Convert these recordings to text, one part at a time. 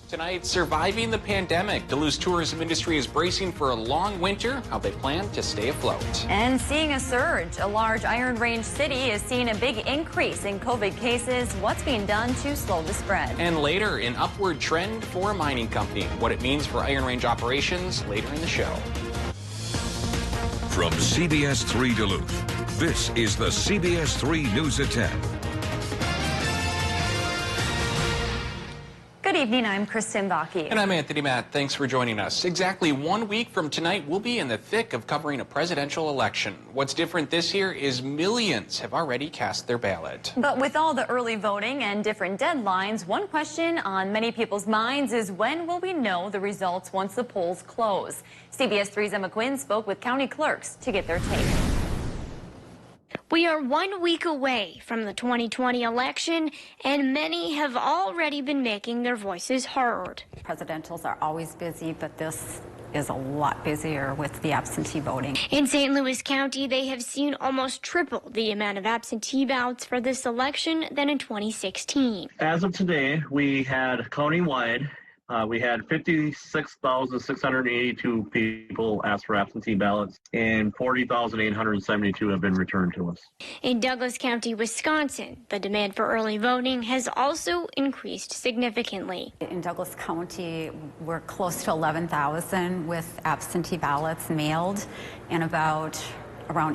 Tonight, surviving the pandemic. Duluth's tourism industry is bracing for a long winter, how they plan to stay afloat. And seeing a surge. A large Iron Range city is seeing a big increase in COVID cases. What's being done to slow the spread? And later, an upward trend for a mining company. What it means for Iron Range operations later in the show. From CBS3 Duluth, this is the CBS3 News at 10. Good evening, I'm Kristen Baki. And I'm Anthony Matt. Thanks for joining us. Exactly 1 week from tonight, we'll be in the thick of covering a presidential election. What's different this year is millions have already cast their ballot. But with all the early voting and different deadlines, one question on many people's minds is when will we know the results once the polls close? CBS3's Emma Quinn spoke with county clerks to get their take. We are 1 week away from the 2020 election, and many have already been making their voices heard. Presidentials are always busy, but this is a lot busier with the absentee voting. In St. Louis County, they have seen almost triple the amount of absentee ballots for this election than in 2016. As of today, we had countywide, we had 56,682 people ask for absentee ballots, and 40,872 have been returned to us. In Douglas County, Wisconsin, the demand for early voting has also increased significantly. In Douglas County, we're close to 11,000 with absentee ballots mailed and around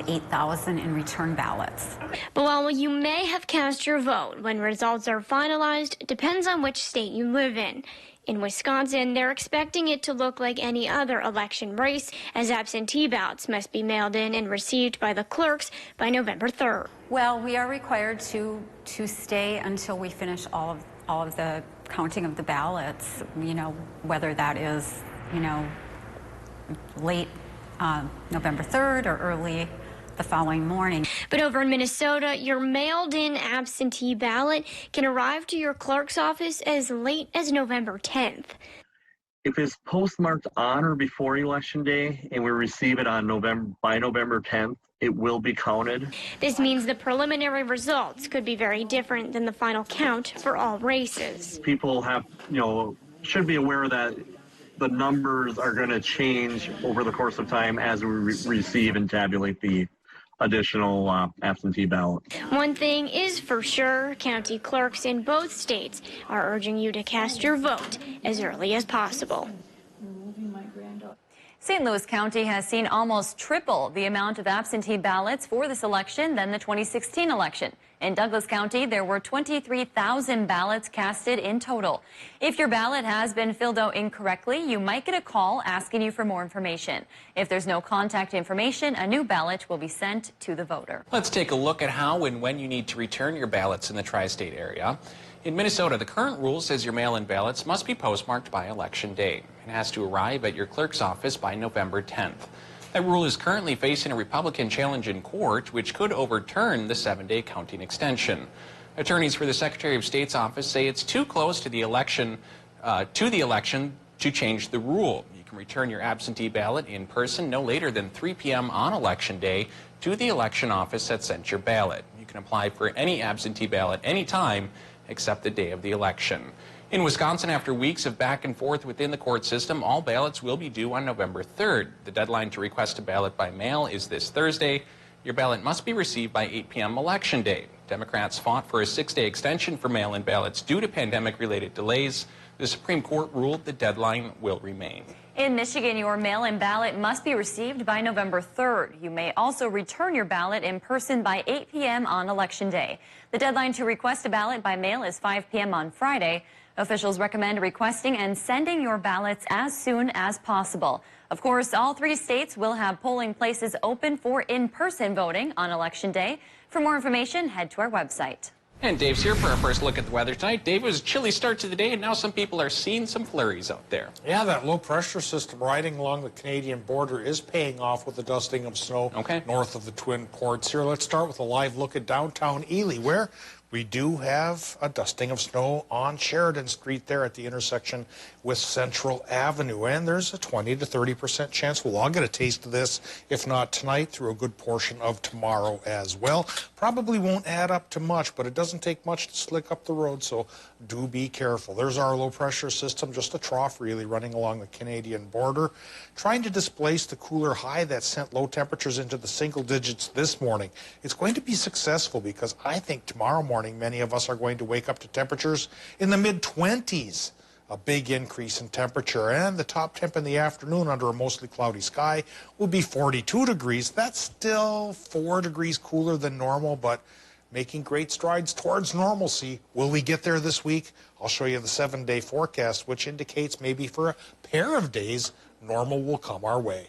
8,000 in return ballots. But while you may have cast your vote when results are finalized, it depends on which state you live in. In Wisconsin, they're expecting it to look like any other election race, as absentee ballots must be mailed in and received by the clerks by November 3rd. Well, we are required to stay until we finish all of the counting of the ballots, whether that is, late November 3rd or early the following morning. But over in Minnesota, your mailed-in absentee ballot can arrive to your clerk's office as late as November 10th. If it's postmarked on or before Election Day and we receive it on by November 10th, it will be counted. This means the preliminary results could be very different than the final count for all races. People should be aware that the numbers are going to change over the course of time as we receive and tabulate the additional absentee ballot. One thing is for sure, county clerks in both states are urging you to cast your vote as early as possible. St. Louis County has seen almost triple the amount of absentee ballots for this election than the 2016 election. In Douglas County, there were 23,000 ballots casted in total. If your ballot has been filled out incorrectly, you might get a call asking you for more information. If there's no contact information, a new ballot will be sent to the voter. Let's take a look at how and when you need to return your ballots in the tri-state area. In Minnesota, the current rule says your mail-in ballots must be postmarked by Election Day. It has to arrive at your clerk's office by November 10th. That rule is currently facing a Republican challenge in court, which could overturn the 7-day counting extension. Attorneys for the Secretary of State's office say it's too close to the election to change the rule. You can return your absentee ballot in person no later than 3 p.m. on Election Day to the election office that sent your ballot. You can apply for any absentee ballot anytime except the day of the election. In Wisconsin, after weeks of back and forth within the court system, all ballots will be due on November 3rd. The deadline to request a ballot by mail is this Thursday. Your ballot must be received by 8 p.m. Election Day. Democrats fought for a 6-day extension for mail-in ballots due to pandemic-related delays. The Supreme Court ruled the deadline will remain. In Michigan, your mail-in ballot must be received by November 3rd. You may also return your ballot in person by 8 p.m. on Election Day. The deadline to request a ballot by mail is 5 p.m. on Friday. Officials recommend requesting and sending your ballots as soon as possible. Of course, all 3 states will have polling places open for in-person voting on Election Day. For more information, head to our website. And Dave's here for our first look at the weather tonight. Dave, it was a chilly start to the day, and now some people are seeing some flurries out there. Yeah, that low-pressure system riding along the Canadian border is paying off with the dusting of snow north of the Twin Ports. Here, let's start with a live look at downtown Ely, where We do have a dusting of snow on Sheridan Street there at the intersection with Central Avenue, and there's a 20 to 30% chance we'll all get a taste of this, if not tonight, through a good portion of tomorrow as well. Probably won't add up to much, but it doesn't take much to slick up the road, so do be careful. There's our low-pressure system, just a trough really running along the Canadian border, trying to displace the cooler high that sent low temperatures into the single digits this morning. It's going to be successful because I think tomorrow morning many of us are going to wake up to temperatures in the mid-20s. A big increase in temperature, and the top temp in the afternoon under a mostly cloudy sky will be 42 degrees. That's still 4 degrees cooler than normal, but making great strides towards normalcy. Will we get there this week? I'll show you the 7-day forecast, which indicates maybe for a pair of days, normal will come our way.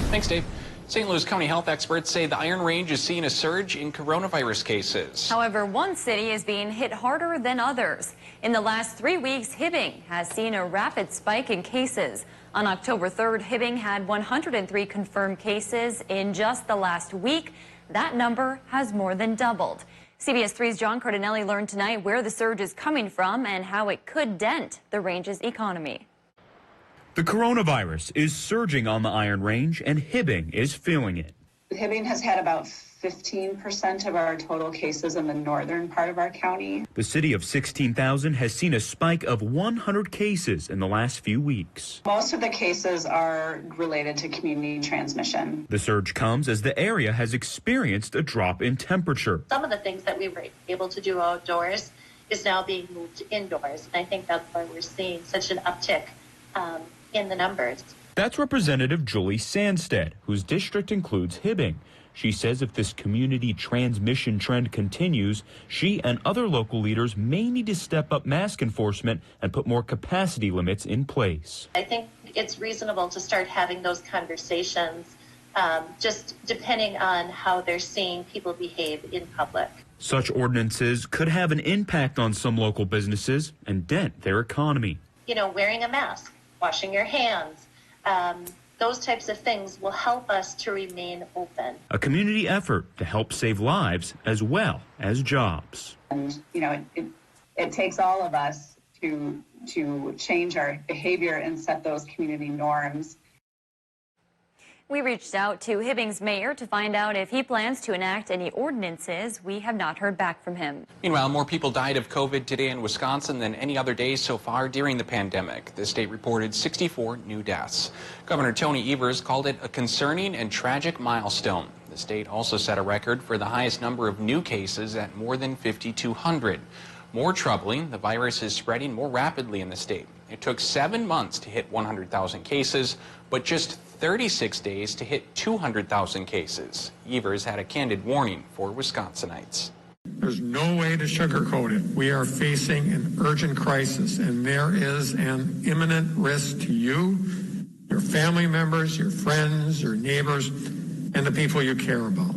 Thanks, Dave. St. Louis County health experts say the Iron Range is seeing a surge in coronavirus cases. However, one city is being hit harder than others. In the last 3 weeks, Hibbing has seen a rapid spike in cases. On October 3rd, Hibbing had 103 confirmed cases. In just the last week, that number has more than doubled. CBS 3's John Cardinelli learned tonight where the surge is coming from and how it could dent the range's economy. The coronavirus is surging on the Iron Range, and Hibbing is feeling it. Hibbing has had about 15% of our total cases in the northern part of our county. The city of 16,000 has seen a spike of 100 cases in the last few weeks. Most of the cases are related to community transmission. The surge comes as the area has experienced a drop in temperature. Some of the things that we were able to do outdoors is now being moved indoors. And I think that's why we're seeing such an uptick in the numbers. That's Representative Julie Sandstead, whose district includes Hibbing. She says if this community transmission trend continues, she and other local leaders may need to step up mask enforcement and put more capacity limits in place. I think it's reasonable to start having those conversations, just depending on how they're seeing people behave in public. Such ordinances could have an impact on some local businesses and dent their economy. You know, wearing a mask, washing your hands, those types of things will help us to remain open. A community effort to help save lives as well as jobs. And, you know, it takes all of us to change our behavior and set those community norms. We reached out to Hibbing's mayor to find out if he plans to enact any ordinances. We have not heard back from him. Meanwhile, more people died of COVID today in Wisconsin than any other day so far during the pandemic. The state reported 64 new deaths. Governor Tony Evers called it a concerning and tragic milestone. The state also set a record for the highest number of new cases at more than 5,200. More troubling, the virus is spreading more rapidly in the state. It took 7 months to hit 100,000 cases, but just 36 days to hit 200,000 cases. Evers had a candid warning for Wisconsinites. There's no way to sugarcoat it. We are facing an urgent crisis, and there is an imminent risk to you, your family members, your friends, your neighbors, and the people you care about.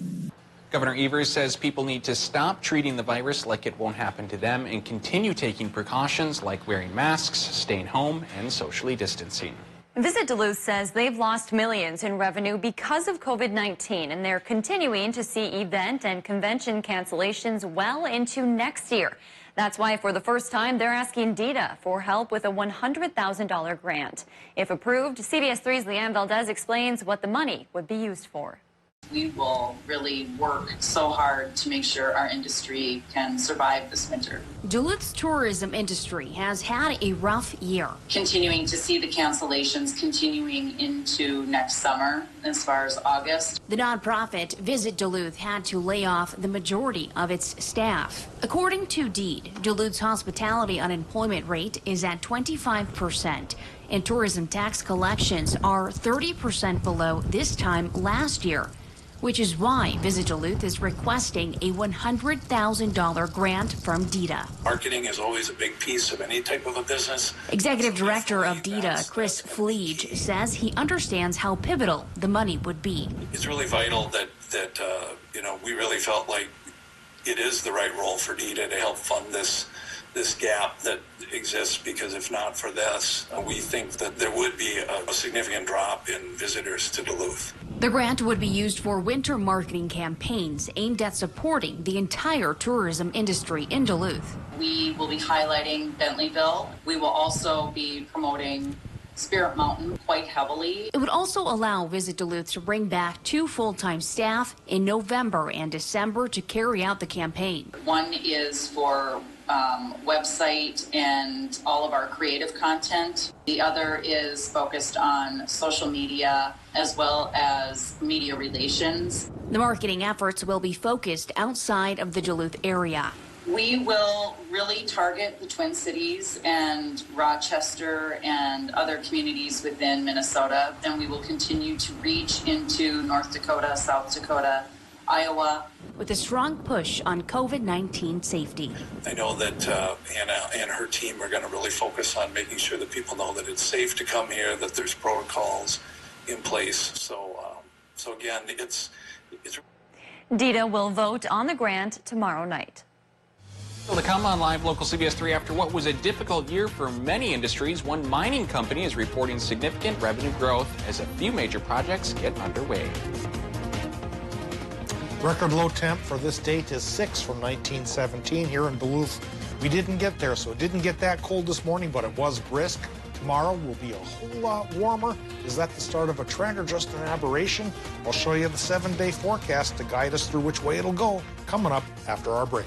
Governor Evers says people need to stop treating the virus like it won't happen to them and continue taking precautions like wearing masks, staying home, and socially distancing. Visit Duluth says they've lost millions in revenue because of COVID-19, and they're continuing to see event and convention cancellations well into next year. That's why, for the first time, they're asking DETA for help with a $100,000 grant. If approved, CBS 3's Leanne Valdez explains what the money would be used for. We will really work so hard to make sure our industry can survive this winter. Duluth's tourism industry has had a rough year. Continuing to see the cancellations continuing into next summer as far as August. The nonprofit Visit Duluth had to lay off the majority of its staff. According to DEED, Duluth's hospitality unemployment rate is at 25%. And tourism tax collections are 30% below this time last year, which is why Visit Duluth is requesting a $100,000 grant from DETA. Marketing is always a big piece of any type of a business. Executive Director of DETA, Chris Fleege, says he understands how pivotal the money would be. It's really vital that we really felt like it is the right role for DETA to help fund this this gap that exists, because if not for this, we think that there would be a significant drop in visitors to Duluth. The grant would be used for winter marketing campaigns aimed at supporting the entire tourism industry in Duluth. We will be highlighting Bentleyville. We will also be promoting Spirit Mountain quite heavily. It would also allow Visit Duluth to bring back 2 full-time staff in November and December to carry out the campaign. One is for website and all of our creative content. The other is focused on social media as well as media relations. The marketing efforts will be focused outside of the Duluth area. We will really target the Twin Cities and Rochester and other communities within Minnesota, and we will continue to reach into North Dakota, South Dakota, Iowa. With a strong push on COVID-19 safety. I know that Anna and her team are going to really focus on making sure that people know that it's safe to come here, that there's protocols in place. So again, it's. DITA will vote on the grant tomorrow night. To come on live, local CBS 3. After what was a difficult year for many industries, one mining company is reporting significant revenue growth as a few major projects get underway. Record low temp for this date is 6 from 1917 here in Duluth. We didn't get there, so it didn't get that cold this morning, but it was brisk. Tomorrow will be a whole lot warmer. Is that the start of a trend or just an aberration? I'll show you the 7-day forecast to guide us through which way it'll go, coming up after our break.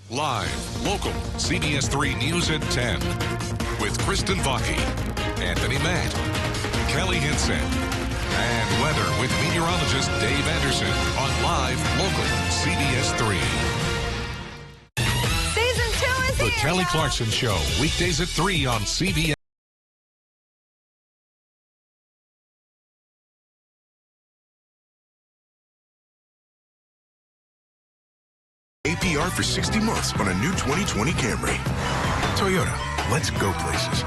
Live, local, CBS 3 News at 10 with Kristen Vaki, Anthony Matt, Kelly Hinson, and weather with meteorologist Dave Anderson on Live, local, CBS 3. Season 2 is The here, Kelly y'all. Clarkson Show, weekdays at 3 on CBS. APR for 60 months on a new 2020 Camry. Toyota, let's go places.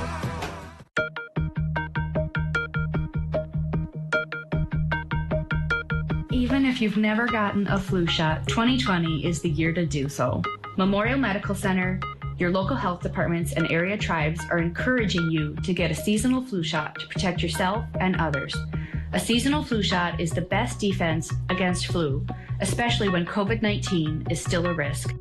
Even if you've never gotten a flu shot, 2020 is the year to do so. Memorial Medical Center, your local health departments, and area tribes are encouraging you to get a seasonal flu shot to protect yourself and others. A seasonal flu shot is the best defense against flu, especially when COVID-19 is still a risk.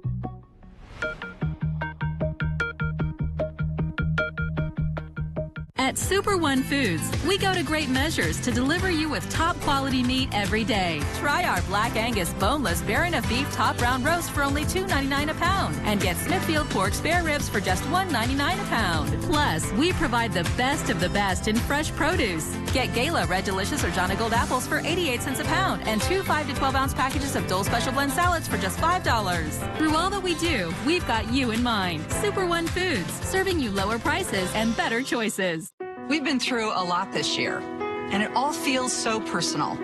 At Super One Foods, we go to great measures to deliver you with top quality meat every day. Try our Black Angus boneless bare enough beef top round roast for only $2.99 a pound, and get Smithfield pork spare ribs for just $1.99 a pound. Plus, we provide the best of the best in fresh produce. Get Gala Red Delicious or Johnny Gold apples for 88 cents a pound, and 2 5 to 12 ounce packages of Dole Special Blend salads for just $5. Through all that we do, we've got you in mind. Super One Foods, serving you lower prices and better choices. We've been through a lot this year, and it all feels so personal.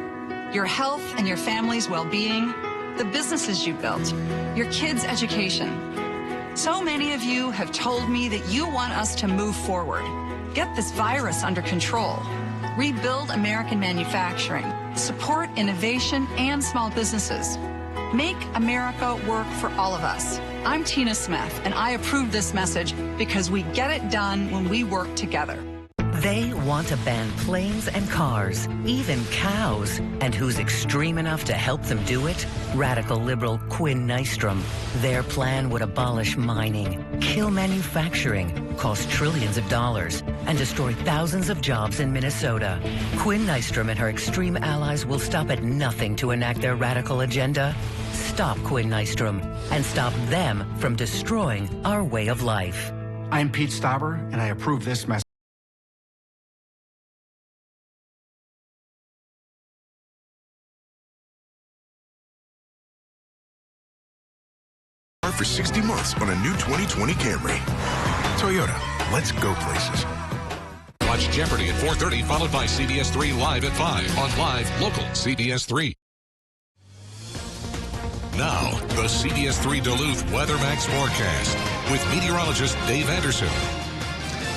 Your health and your family's well-being, the businesses you built, your kids' education. So many of you have told me that you want us to move forward, get this virus under control, rebuild American manufacturing, support innovation and small businesses, make America work for all of us. I'm Tina Smith, and I approve this message because we get it done when we work together. They want to ban planes and cars, even cows. And who's extreme enough to help them do it? Radical liberal Quinn Nystrom. Their plan would abolish mining, kill manufacturing, cost trillions of dollars, and destroy thousands of jobs in Minnesota. Quinn Nystrom and her extreme allies will stop at nothing to enact their radical agenda. Stop Quinn Nystrom and stop them from destroying our way of life. I'm Pete Stauber, and I approve this message. For 60 months on a new 2020 Camry. Toyota, let's go places. Watch Jeopardy at 4:30, followed by CBS 3 Live at 5 on Live, local, CBS 3. Now, the CBS 3 Duluth Weather Max forecast with meteorologist Dave Anderson.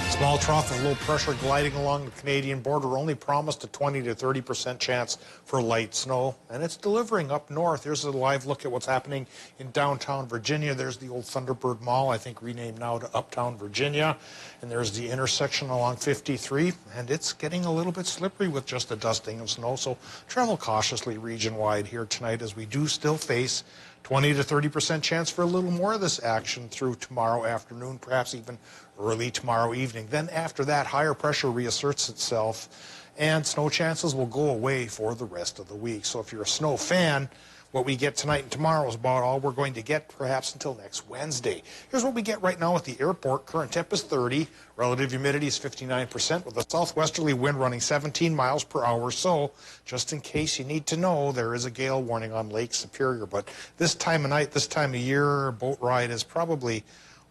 Small trough of low pressure gliding along the Canadian border only promised a 20 to 30% chance for light snow, and it's delivering up north. Here's a live look at what's happening in downtown Virginia. There's the old Thunderbird Mall, I think renamed now to Uptown Virginia, and there's the intersection along 53, and it's getting a little bit slippery with just a dusting of snow, so travel cautiously region-wide here tonight as we do still face 20 to 30% chance for a little more of this action through tomorrow afternoon, perhaps even early tomorrow evening. Then after that, higher pressure reasserts itself and snow chances will go away for the rest of the week. So if you're a snow fan, what we get tonight and tomorrow is about all we're going to get perhaps until next Wednesday. Here's what we get right now at the airport. Current temp is 30. Relative humidity is 59% with a southwesterly wind running 17 miles per hour. So just in case you need to know, there is a gale warning on Lake Superior. But this time of night, this time of year, boat ride is probably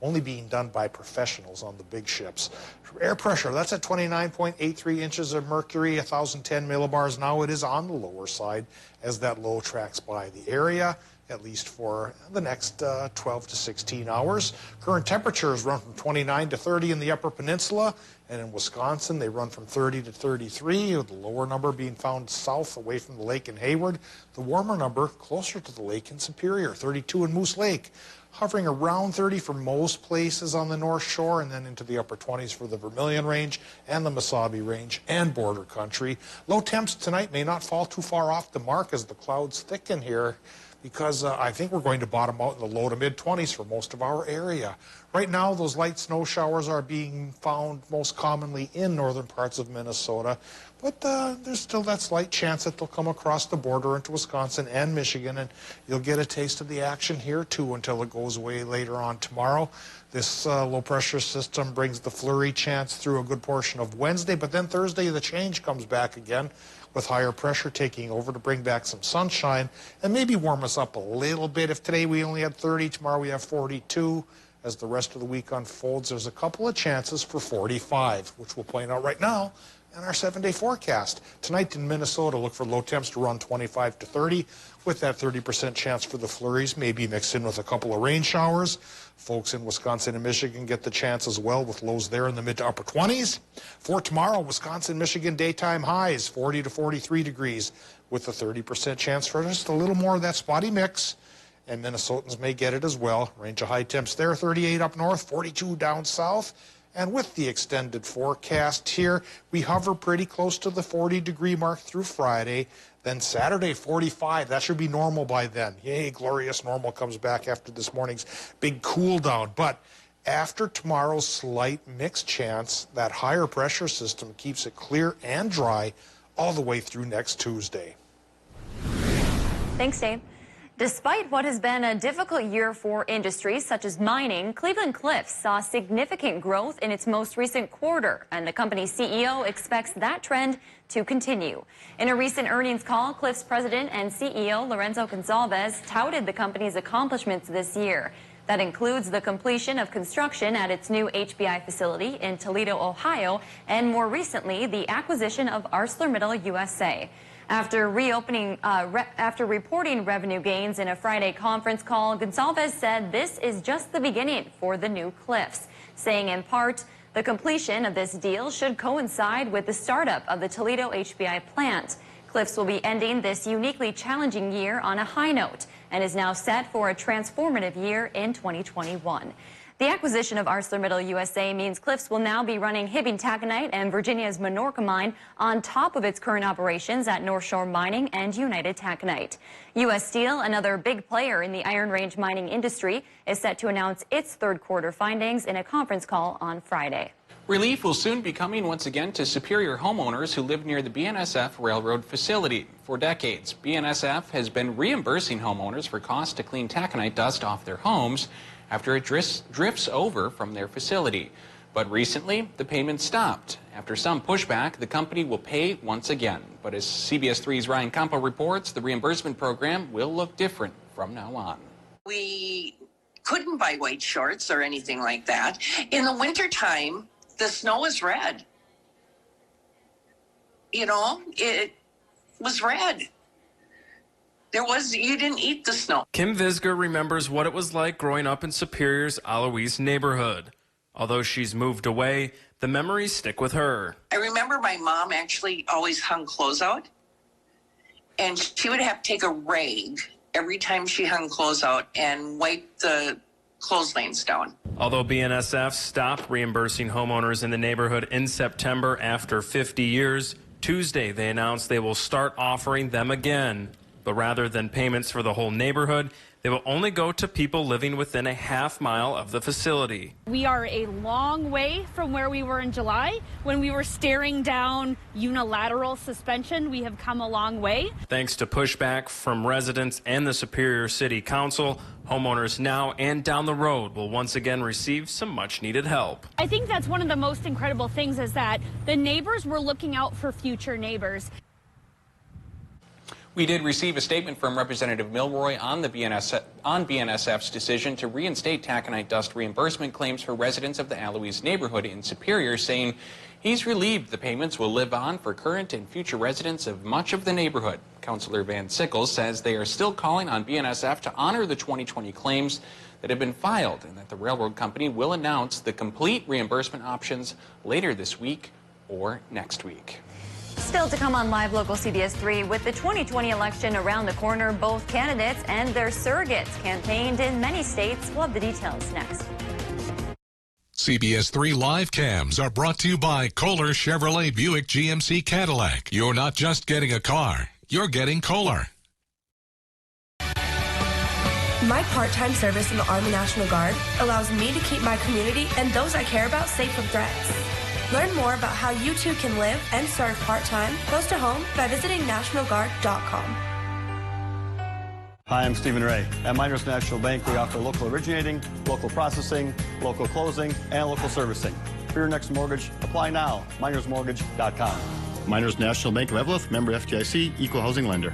only being done by professionals on the big ships. Air pressure, that's at 29.83 inches of mercury, 1,010 millibars. Now it is on the lower side as that low tracks by the area, at least for the next 12 to 16 hours. Current temperatures run from 29 to 30 in the Upper Peninsula, and in Wisconsin they run from 30 to 33, with the lower number being found south away from the lake in Hayward. The warmer number closer to the lake in Superior, 32 in Moose Lake. Hovering around 30 for most places on the North Shore, and then into the upper 20s for the Vermilion Range and the Mesabi Range and border country. Low temps tonight may not fall too far off the mark as the clouds thicken here, because I think we're going to bottom out in the low to mid 20s for most of our area. Right now, those light snow showers are being found most commonly in northern parts of Minnesota, but there's still that slight chance that they'll come across the border into Wisconsin and Michigan, and you'll get a taste of the action here too until it goes away later on tomorrow. This low pressure system brings the flurry chance through a good portion of Wednesday, but then Thursday the change comes back again, with higher pressure taking over to bring back some sunshine and maybe warm us up a little bit. If today we only had 30, tomorrow we have 42. As the rest of the week unfolds, there's a couple of chances for 45, which we'll point out right now in our 7-day forecast. Tonight in Minnesota, look for low temps to run 25 to 30, with that 30% chance for the flurries, maybe mixed in with a couple of rain showers. Folks in Wisconsin and Michigan get the chance as well, with lows there in the mid to upper 20s. For tomorrow, Wisconsin, Michigan daytime highs 40 to 43 degrees, with a 30% chance for just a little more of that spotty mix. And Minnesotans may get it as well. Range of high temps there, 38 up north, 42 down south. And with the extended forecast here, we hover pretty close to the 40-degree mark through Friday. Then Saturday, 45. That should be normal by then. Yay, glorious normal comes back after this morning's big cool down. But after tomorrow's slight mixed chance, that higher pressure system keeps it clear and dry all the way through next Tuesday. Thanks, Dave. Despite what has been a difficult year for industries such as mining, Cleveland Cliffs saw significant growth in its most recent quarter, and the company's CEO expects that trend to continue. In a recent earnings call, Cliffs president and CEO Lorenzo Gonsalves touted the company's accomplishments this year. That includes the completion of construction at its new HBI facility in Toledo, Ohio, and more recently, the acquisition of ArcelorMittal USA. After reporting revenue gains in a Friday conference call, Gonsalves said this is just the beginning for the new Cliffs, saying in part, the completion of this deal should coincide with the startup of the Toledo HBI plant. Cliffs will be ending this uniquely challenging year on a high note and is now set for a transformative year in 2021. The acquisition of ArcelorMittal USA means Cliffs will now be running Hibbing Taconite and Virginia's Minorca mine on top of its current operations at North Shore Mining and United Taconite. U.S. Steel, another big player in the Iron Range mining industry, is set to announce its third quarter findings in a conference call on Friday. Relief will soon be coming once again to Superior homeowners who live near the BNSF railroad facility. For decades, BNSF has been reimbursing homeowners for costs to clean taconite dust off their homes after it drifts over from their facility. But recently, the payment stopped. After some pushback, the company will pay once again. But as CBS3's Ryan Campo reports, the reimbursement program will look different from now on. We couldn't buy white shorts or anything like that. In the wintertime, the snow is red. You know, it was red. You didn't eat the snow. Kim Visger remembers what it was like growing up in Superior's Aloise neighborhood. Although she's moved away, the memories stick with her. I remember my mom actually always hung clothes out, and she would have to take a rag every time she hung clothes out and wipe the clotheslines down. Although BNSF stopped reimbursing homeowners in the neighborhood in September after 50 years, Tuesday they announced they will start offering them again. But rather than payments for the whole neighborhood, they will only go to people living within a half-mile of the facility. We are a long way from where we were in July when we were staring down unilateral suspension. We have come a long way. Thanks to pushback from residents and the Superior City Council, homeowners now and down the road will once again receive some much-needed help. I think that's one of the most incredible things is that the neighbors were looking out for future neighbors. We did receive a statement from Representative Milroy on BNSF's decision to reinstate taconite dust reimbursement claims for residents of the Alois neighborhood in Superior, saying he's relieved the payments will live on for current and future residents of much of the neighborhood. Councilor Van Sickles says they are still calling on BNSF to honor the 2020 claims that have been filed and that the railroad company will announce the complete reimbursement options later this week or next week. Still to come on Live Local CBS 3, with the 2020 election around the corner, both candidates and their surrogates campaigned in many states. We'll have the details next. CBS 3 live cams are brought to you by Kohler Chevrolet Buick GMC Cadillac. You're not just getting a car, you're getting Kohler. My part-time service in the Army National Guard allows me to keep my community and those I care about safe from threats. Learn more about how you too can live and serve part-time close to home by visiting nationalguard.com. Hi, I'm Stephen Ray. At Miners National Bank, we offer local originating, local processing, local closing, and local servicing. For your next mortgage, apply now. minersmortgage.com. Miners National Bank of Evelyn, member FDIC, equal housing lender.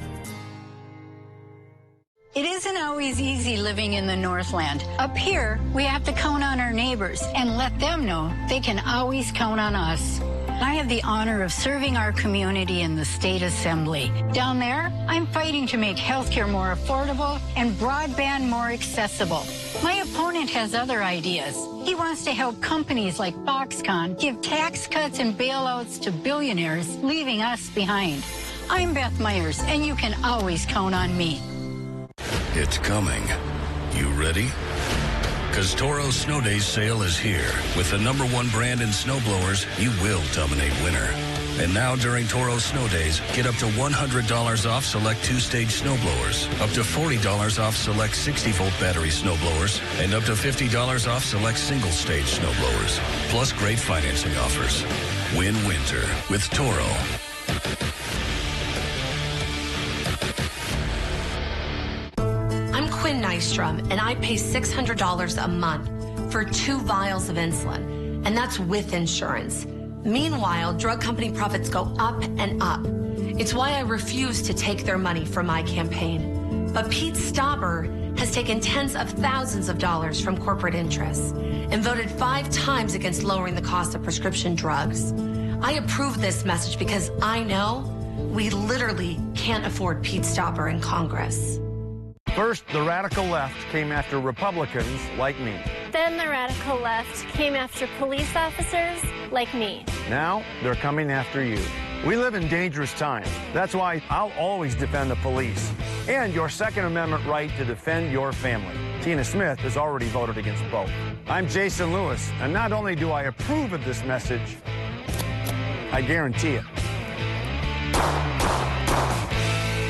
It isn't always easy living in the Northland. Up here, we have to count on our neighbors and let them know they can always count on us. I have the honor of serving our community in the state assembly. Down there, I'm fighting to make healthcare more affordable and broadband more accessible. My opponent has other ideas. He wants to help companies like Foxconn give tax cuts and bailouts to billionaires, leaving us behind. I'm Beth Myers, and you can always count on me. It's coming. You ready? Because Toro's Snow Days sale is here. With the #1 brand in snowblowers, you will dominate winter. And now during Toro's Snow Days, get up to $100 off select 2-stage snowblowers, up to $40 off select 60-volt battery snowblowers, and up to $50 off select single-stage snowblowers. Plus great financing offers. Win winter with Toro. I'm Quinn Nystrom, and I pay $600 a month for 2 vials of insulin, and that's with insurance. Meanwhile, drug company profits go up and up. It's why I refuse to take their money for my campaign. But Pete Stauber has taken tens of thousands of dollars from corporate interests and voted 5 times against lowering the cost of prescription drugs. I approve this message because I know we literally can't afford Pete Stauber in Congress. First, the radical left came after Republicans like me. Then the radical left came after police officers like me. Now, they're coming after you. We live in dangerous times. That's why I'll always defend the police and your Second Amendment right to defend your family. Tina Smith has already voted against both. I'm Jason Lewis, and not only do I approve of this message, I guarantee it.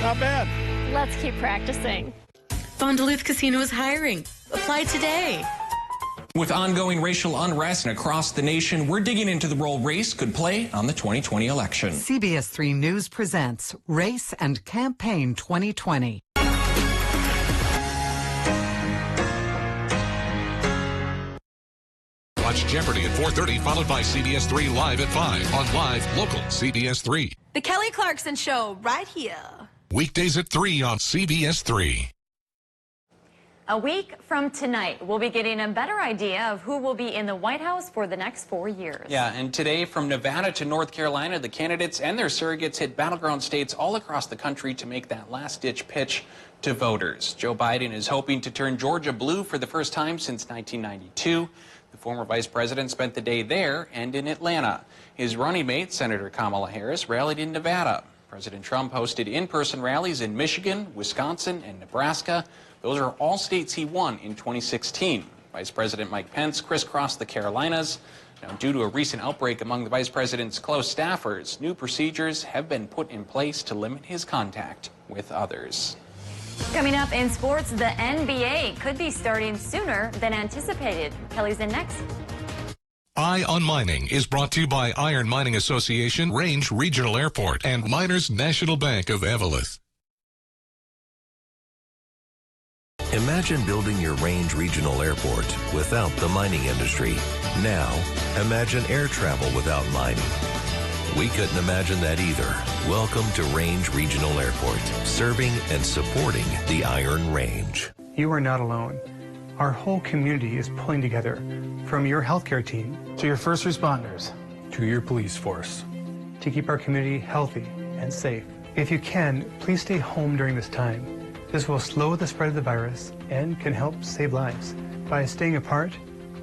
Not bad. Let's keep practicing. Duluth Casino is hiring. Apply today. With ongoing racial unrest across the nation, we're digging into the role race could play on the 2020 election. CBS 3 News presents Race and Campaign 2020. Watch Jeopardy at 4:30, followed by CBS 3 Live at 5 on Live Local CBS 3. The Kelly Clarkson Show, right here. Weekdays at 3 on CBS 3. A week from tonight, we'll be getting a better idea of who will be in the White House for the next 4 years. Yeah, and today from Nevada to North Carolina, the candidates and their surrogates hit battleground states all across the country to make that last-ditch pitch to voters. Joe Biden is hoping to turn Georgia blue for the first time since 1992. The former vice president spent the day there and in Atlanta. His running mate, Senator Kamala Harris, rallied in Nevada. President Trump hosted in-person rallies in Michigan, Wisconsin, and Nebraska. Those are all states he won in 2016. Vice President Mike Pence crisscrossed the Carolinas. Now, due to a recent outbreak among the vice president's close staffers, new procedures have been put in place to limit his contact with others. Coming up in sports, the NBA could be starting sooner than anticipated. Kelly's in next. Eye on Mining is brought to you by Iron Mining Association, Range Regional Airport, and Miners National Bank of Eveleth. Imagine building your Range Regional Airport without the mining industry. Now, imagine air travel without mining. We couldn't imagine that either. Welcome to Range Regional Airport, serving and supporting the Iron Range. You are not alone. Our whole community is pulling together, from your healthcare team To your first responders, to your police force, to keep our community healthy and safe. If you can, please stay home during this time. This will slow the spread of the virus and can help save lives. By staying apart,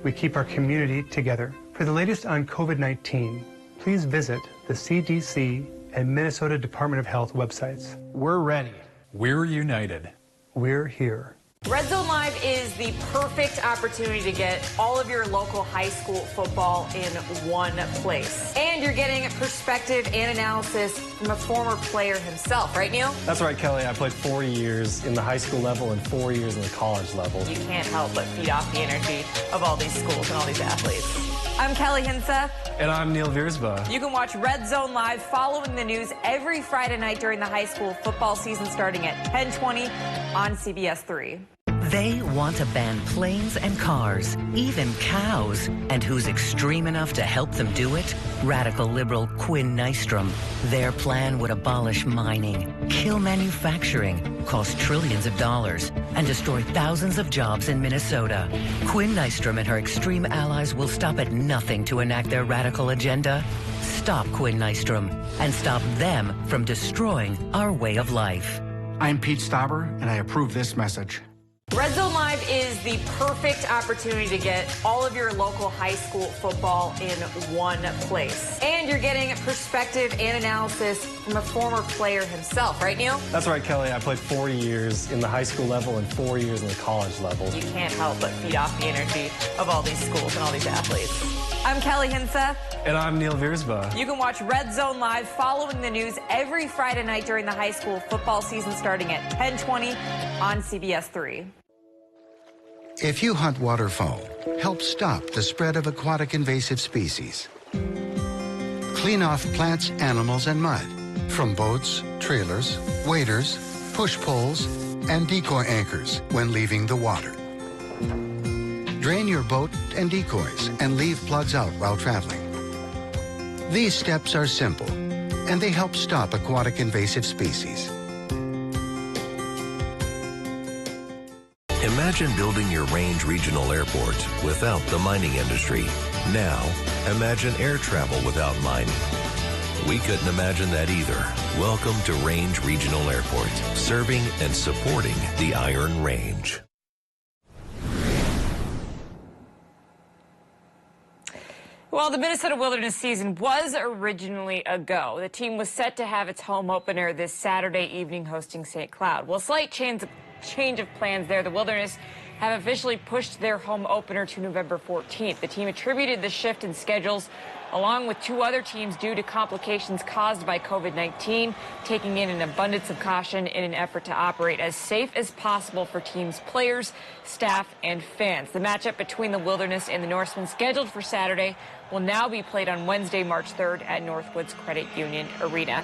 we keep our community together. For the latest on COVID-19, please visit the CDC and Minnesota Department of Health websites. we're ready. We're united. We're here. Red Zone Live is the perfect opportunity to get all of your local high school football in one place. And you're getting perspective and analysis from a former player himself, right, Neil? That's right, Kelly. I played 4 years in the high school level and 4 years in the college level. You can't help but feed off the energy of all these schools and all these athletes. I'm Kelly Hinsa. And I'm Neil Viersba. You can watch Red Zone Live following the news every Friday night during the high school football season starting at 10:20 on CBS3. They want to ban planes and cars, even cows. And who's extreme enough to help them do it? Radical liberal Quinn Nystrom. Their plan would abolish mining, kill manufacturing, cost trillions of dollars, and destroy thousands of jobs in Minnesota. Quinn Nystrom and her extreme allies will stop at nothing to enact their radical agenda. Stop Quinn Nystrom and stop them from destroying our way of life. I'm Pete Stauber, and I approve this message. Red Zone Live is the perfect opportunity to get all of your local high school football in one place. And you're getting perspective and analysis from a former player himself, right, Neil? That's right, Kelly. I played 4 years in the high school level and 4 years in the college level. You can't help but feed off the energy of all these schools and all these athletes. I'm Kelly Hinsa. And I'm Neil Viersba. You can watch Red Zone Live following the news every Friday night during the high school football season starting at 10:20 on CBS3. If you hunt waterfowl, help stop the spread of aquatic invasive species. Clean off plants, animals, and mud from boats, trailers, waders, push poles, and decoy anchors when leaving the water. Drain your boat and decoys and leave plugs out while traveling. These steps are simple, and they help stop aquatic invasive species. Imagine building your Range Regional Airport without the mining industry. Now, imagine air travel without mining. We couldn't imagine that either. Welcome to Range Regional Airport, serving and supporting the Iron Range. Well, the Minnesota Wilderness season was originally a go. The team was set to have its home opener this Saturday evening hosting St. Cloud. Well, slight change of plans there. The Wilderness have officially pushed their home opener to November 14th. The team attributed the shift in schedules along with two other teams due to complications caused by COVID-19, taking in an abundance of caution in an effort to operate as safe as possible for teams' players, staff, and fans. The matchup between the Wilderness and the Norsemen, scheduled for Saturday, will now be played on Wednesday, March 3rd at Northwoods Credit Union Arena.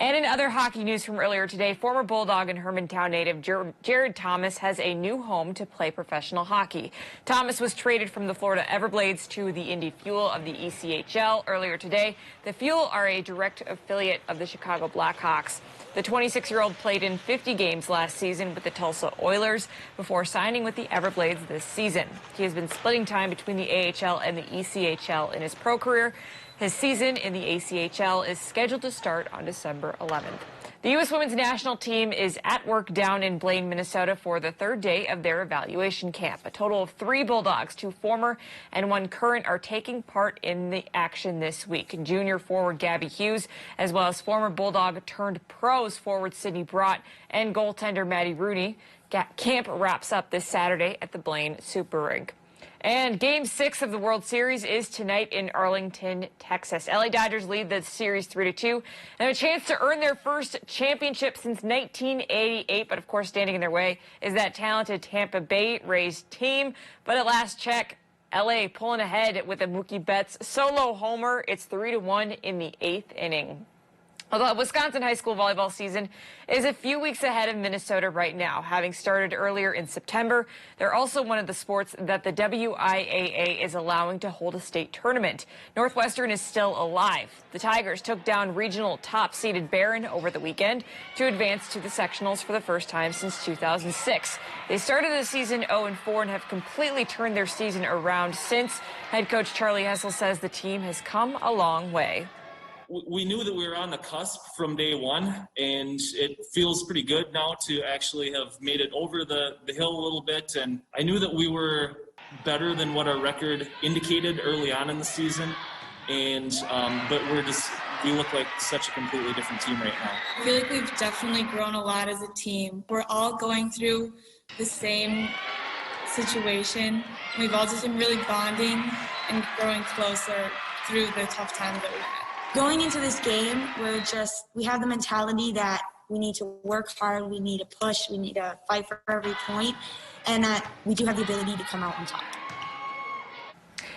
And in other hockey news from earlier today, former Bulldog and Hermantown native Jared Thomas has a new home to play professional hockey. Thomas was traded from the Florida Everblades to the Indy Fuel of the ECHL earlier today. The Fuel are a direct affiliate of the Chicago Blackhawks. The 26-year-old played in 50 games last season with the Tulsa Oilers before signing with the Everblades this season. He has been splitting time between the AHL and the ECHL in his pro career. His season in the ACHL is scheduled to start on December 11th. The U.S. women's national team is at work down in Blaine, Minnesota for the third day of their evaluation camp. A total of 3 Bulldogs, 2 former and 1 current, are taking part in the action this week. Junior forward Gabby Hughes, as well as former Bulldog turned pros forward Sydney Brott and goaltender Maddie Rooney. Camp wraps up this Saturday at the Blaine Super Rink. And Game 6 of the World Series is tonight in Arlington, Texas. LA Dodgers lead the series 3-2 and have a chance to earn their first championship since 1988. But, of course, standing in their way is that talented Tampa Bay Rays team. But at last check, LA pulling ahead with a Mookie Betts solo homer. It's 3-1 in the 8th inning. Although Wisconsin high school volleyball season is a few weeks ahead of Minnesota right now, having started earlier in September. They're also one of the sports that the WIAA is allowing to hold a state tournament. Northwestern is still alive. The Tigers took down regional top-seeded Barron over the weekend to advance to the sectionals for the first time since 2006. They started the season 0-4 and have completely turned their season around since. Head coach Charlie Hessel says the team has come a long way. We knew that we were on the cusp from day one, and it feels pretty good now to actually have made it over the hill a little bit. And I knew that we were better than what our record indicated early on in the season. And but we look like such a completely different team right now. I feel like we've definitely grown a lot as a team. We're all going through the same situation. We've all just been really bonding and growing closer through the tough times that we've had. Going into this game, we have the mentality that we need to work hard, we need to push, we need to fight for every point, and that we do have the ability to come out on top.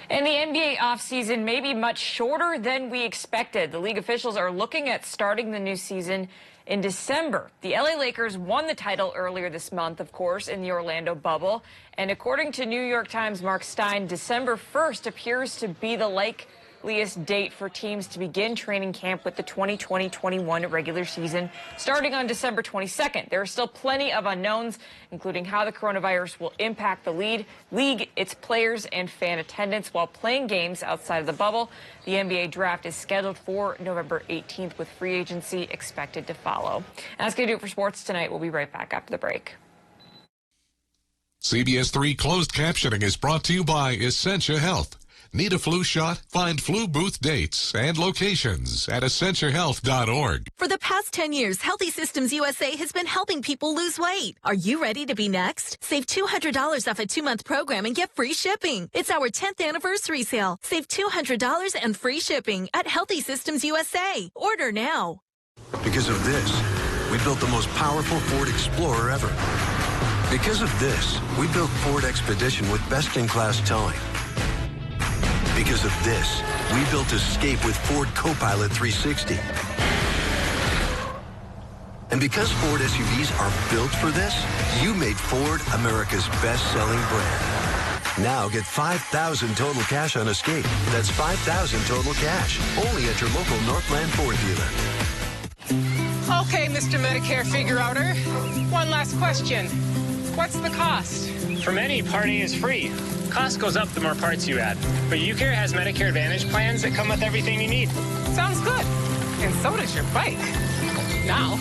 And the NBA offseason may be much shorter than we expected. The league officials are looking at starting the new season in December. The LA Lakers won the title earlier this month, of course, in the Orlando bubble. And according to New York Times' Mark Stein, December 1st appears to be the likeliest date for teams to begin training camp with the 2020-21 regular season starting on December 22nd. There are still plenty of unknowns, including how the coronavirus will impact the league, its players, and fan attendance while playing games outside of the bubble. The NBA draft is scheduled for November 18th, with free agency expected to follow. And that's going to do it for sports tonight. We'll be right back after the break. CBS3 closed captioning is brought to you by Essentia Health. Need a flu shot? Find flu booth dates and locations at essentiahealth.org. For the past 10 years, Healthy Systems USA has been helping people lose weight. Are you ready to be next? Save $200 off a 2-month program and get free shipping. It's our 10th anniversary sale. Save $200 and free shipping at Healthy Systems USA. Order now. Because of this, we built the most powerful Ford Explorer ever. Because of this, we built Ford Expedition with best-in-class towing. Because of this, we built Escape with Ford Copilot 360. And because Ford SUVs are built for this, you made Ford America's best-selling brand. Now get $5,000 total cash on Escape. That's $5,000 total cash, only at your local Northland Ford dealer. Okay, Mr. Medicare figure-outer. One last question. What's the cost? For many, Part A is free. Cost goes up the more parts you add. But UCare has Medicare Advantage plans that come with everything you need. Sounds good. And so does your bike. Now.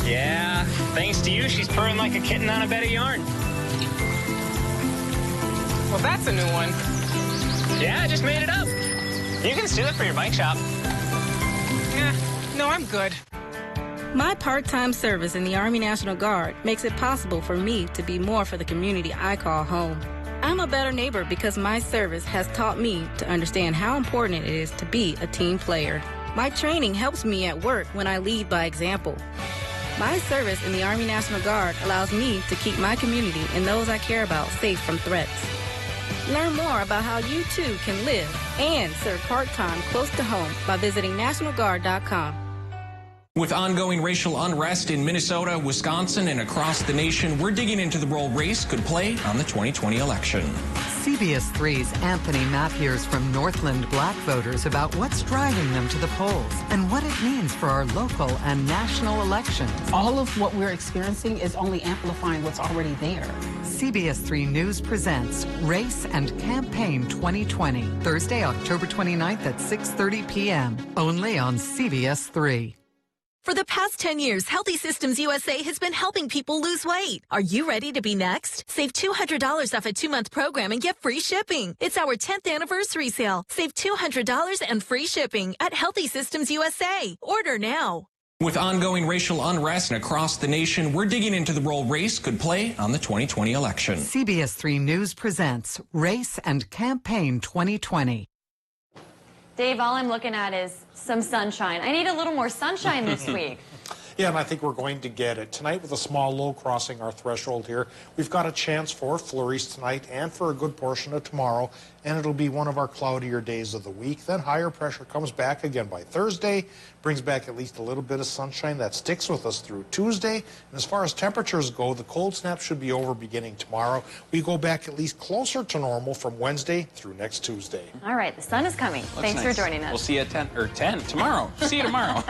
Yeah, thanks to you, she's purring like a kitten on a bed of yarn. Well, that's a new one. Yeah, I just made it up. You can steal it for your bike shop. Yeah, no, I'm good. My part-time service in the Army National Guard makes it possible for me to be more for the community I call home. I'm a better neighbor because my service has taught me to understand how important it is to be a team player. My training helps me at work when I lead by example. My service in the Army National Guard allows me to keep my community and those I care about safe from threats. Learn more about how you too can live and serve part-time close to home by visiting NationalGuard.com. With ongoing racial unrest in Minnesota, Wisconsin, and across the nation, we're digging into the role race could play on the 2020 election. CBS3's Anthony Mapp hears from Northland Black voters about what's driving them to the polls and what it means for our local and national elections. All of what we're experiencing is only amplifying what's already there. CBS3 News presents Race and Campaign 2020, Thursday, October 29th at 6:30 p.m., only on CBS3. For the past 10 years, Healthy Systems USA has been helping people lose weight. Are you ready to be next? Save $200 off a 2-month program and get free shipping. It's our 10th anniversary sale. Save $200 and free shipping at Healthy Systems USA. Order now. With ongoing racial unrest across the nation, we're digging into the role race could play on the 2020 election. CBS3 News presents Race and Campaign 2020. Dave, all I'm looking at is some sunshine. I need a little more sunshine this week. Yeah, and I think we're going to get it. Tonight, with a small low crossing our threshold here, we've got a chance for flurries tonight and for a good portion of tomorrow, and it'll be one of our cloudier days of the week. Then higher pressure comes back again by Thursday, brings back at least a little bit of sunshine that sticks with us through Tuesday. And as far as temperatures go, the cold snap should be over beginning tomorrow. We go back at least closer to normal from Wednesday through next Tuesday. All right, the sun is coming. Thanks for joining us. We'll see you at 10 tomorrow. See you tomorrow.